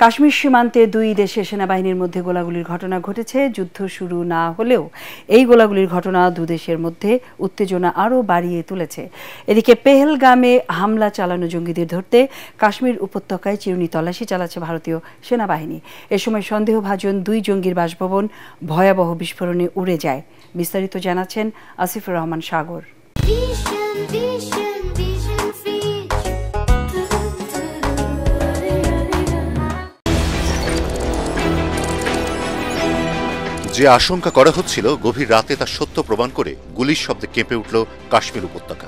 কাশ্মীর সীমান্তে দুই দেশের সেনাবাহিনীর মধ্যে গোলাগুলির ঘটনা ঘটেছে। যুদ্ধ শুরু না হলেও এই গোলাগুলির ঘটনা দুদেশের মধ্যে উত্তেজনা আরও বাড়িয়ে তুলেছে। এদিকে পেহেলগামে হামলা চালানো জঙ্গিদের ধরতে কাশ্মীর উপত্যকায় চিরুনি তল্লাশি চালাচ্ছে ভারতীয় সেনাবাহিনী। এ সময় সন্দেহভাজন দুই জঙ্গির বাসভবন ভয়াবহ বিস্ফোরণে উড়ে যায়। বিস্তারিত জানাচ্ছেন আসিফুর রহমান সাগর। যে আশঙ্কা করা হচ্ছিল গভীর রাতে তা সত্য প্রমাণ করে গুলির শব্দে কেঁপে উঠল কাশ্মীর উপত্যকা।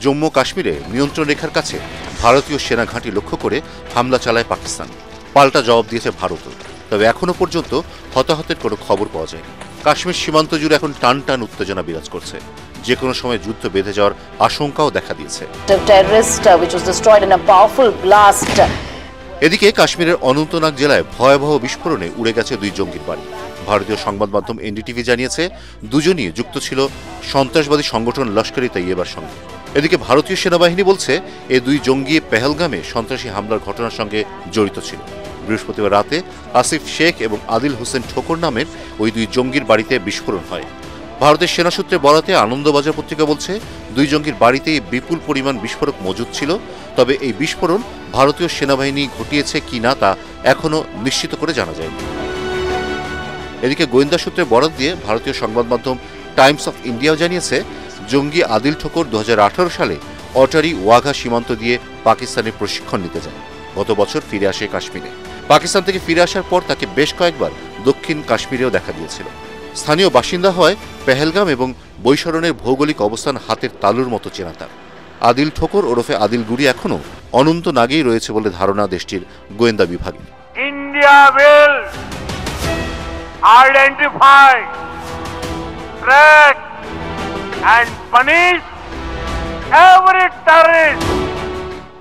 জম্মু কাশ্মীরে নিয়ন্ত্রণ রেখার কাছে ভারতীয় সেনা ঘাঁটি লক্ষ্য করে হামলা চালায় পাকিস্তান। পাল্টা জবাব দিয়েছে ভারতও। তবে এখনো পর্যন্ত হতাহতের কোনো খবর পাওয়া যায়নি। কাশ্মীর সীমান্ত জুড়ে এখন টান টান উত্তেজনা বিরাজ করছে। যে কোনো সময় যুদ্ধ বেঁধে যাওয়ার আশঙ্কাও দেখা দিয়েছে। এদিকে কাশ্মীরের অনন্তনাগ জেলায় ভয়াবহ বিস্ফোরণে উড়ে গেছে দুই জঙ্গির বাড়ি। ভারতীয় সংবাদ মাধ্যম এনডিটিভি জানিয়েছে দুজনই যুক্ত ছিল সন্ত্রাসবাদী সংগঠন লস্কর-ই-তৈয়বার সঙ্গে। এদিকে ভারতীয় সেনাবাহিনী বলছে এই দুই জঙ্গি পেহেলগামে সন্ত্রাসী হামলার ঘটনার সঙ্গে জড়িত ছিল। বৃহস্পতিবার রাতে আসিফ শেখ এবং আদিল হোসেন ঠোকর নামের ওই দুই জঙ্গির বাড়িতে বিস্ফোরণ হয়। ভারতের সেনা সূত্রে বরাতে আনন্দবাজার পত্রিকা বলছে দুই জঙ্গির বাড়িতেই বিপুল পরিমাণ বিস্ফোরক মজুদ ছিল। তবে এই বিস্ফোরণ ভারতীয় সেনাবাহিনী ঘটিয়েছে কিনা তা এখনো নিশ্চিত করে জানা যায়নি। এদিকে গোয়েন্দা সূত্রে বরাত দিয়ে ভারতীয় সংবাদ মাধ্যম টাইমস অফ ইন্ডিয়াও জানিয়েছে জঙ্গি আদিল ঠোকর 2018 সালে অটারি ওয়াঘা সীমান্ত দিয়ে পাকিস্তানের প্রশিক্ষণ নিতে যায়। গত বছর ফিরে আসে কাশ্মীরে। পাকিস্তান থেকে ফিরে আসার পর তাকে বেশ কয়েকবার দক্ষিণ কাশ্মীরেও দেখা দিয়েছিল। স্থানীয় বাসিন্দা হয় পেহেলগাম এবং বৈশরণের ভৌগোলিক অবস্থান হাতের তালুর মতো চেনা তার। আদিল ঠোকর ওরফে আদিল গুড়ি এখনও অনন্তনাগেই রয়েছে বলে ধারণা দেশটির গোয়েন্দা বিভাগের। Identify, track and punish every terrorist.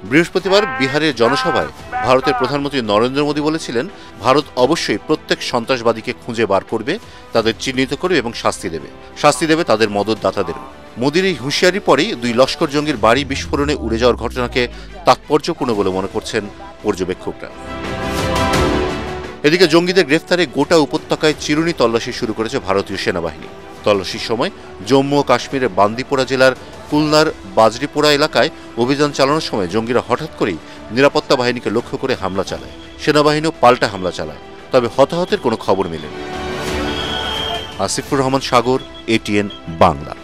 বৃহস্পতিবার বিহারের জনসভায় ভারতের প্রধানমন্ত্রী নরেন্দ্র মোদী বলেছিলেন, ভারত অবশ্যই প্রত্যেক সন্ত্রাসবাদীকে খুঁজে বার করবে, তাদের চিহ্নিত করবে এবং শাস্তি দেবে তাদের মদতদাতাদের। মোদীর এই হুঁশিয়ারি পরেই দুই লস্কর জঙ্গির বাড়ি বিস্ফোরণে উড়ে যাওয়ার ঘটনাকে তাৎপর্যপূর্ণ বলে মনে করছেন পর্যবেক্ষকরা। এদিকে জঙ্গিদের গ্রেফতারে গোটা উপত্যকায় চিরুনি তল্লাশি শুরু করেছে ভারতীয় সেনাবাহিনী। তল্লাশির সময় জম্মু ও কাশ্মীরের বান্দিপোরা জেলার কুলনার বাজরিপোরা এলাকায় অভিযান চালানোর সময় জঙ্গিরা হঠাৎ করেই নিরাপত্তা বাহিনীকে লক্ষ্য করে হামলা চালায়। সেনাবাহিনীও পাল্টা হামলা চালায়। তবে হতাহতের কোনো খবর মেলেনি। আসিফুর রহমান সাগর, এটিএন বাংলা।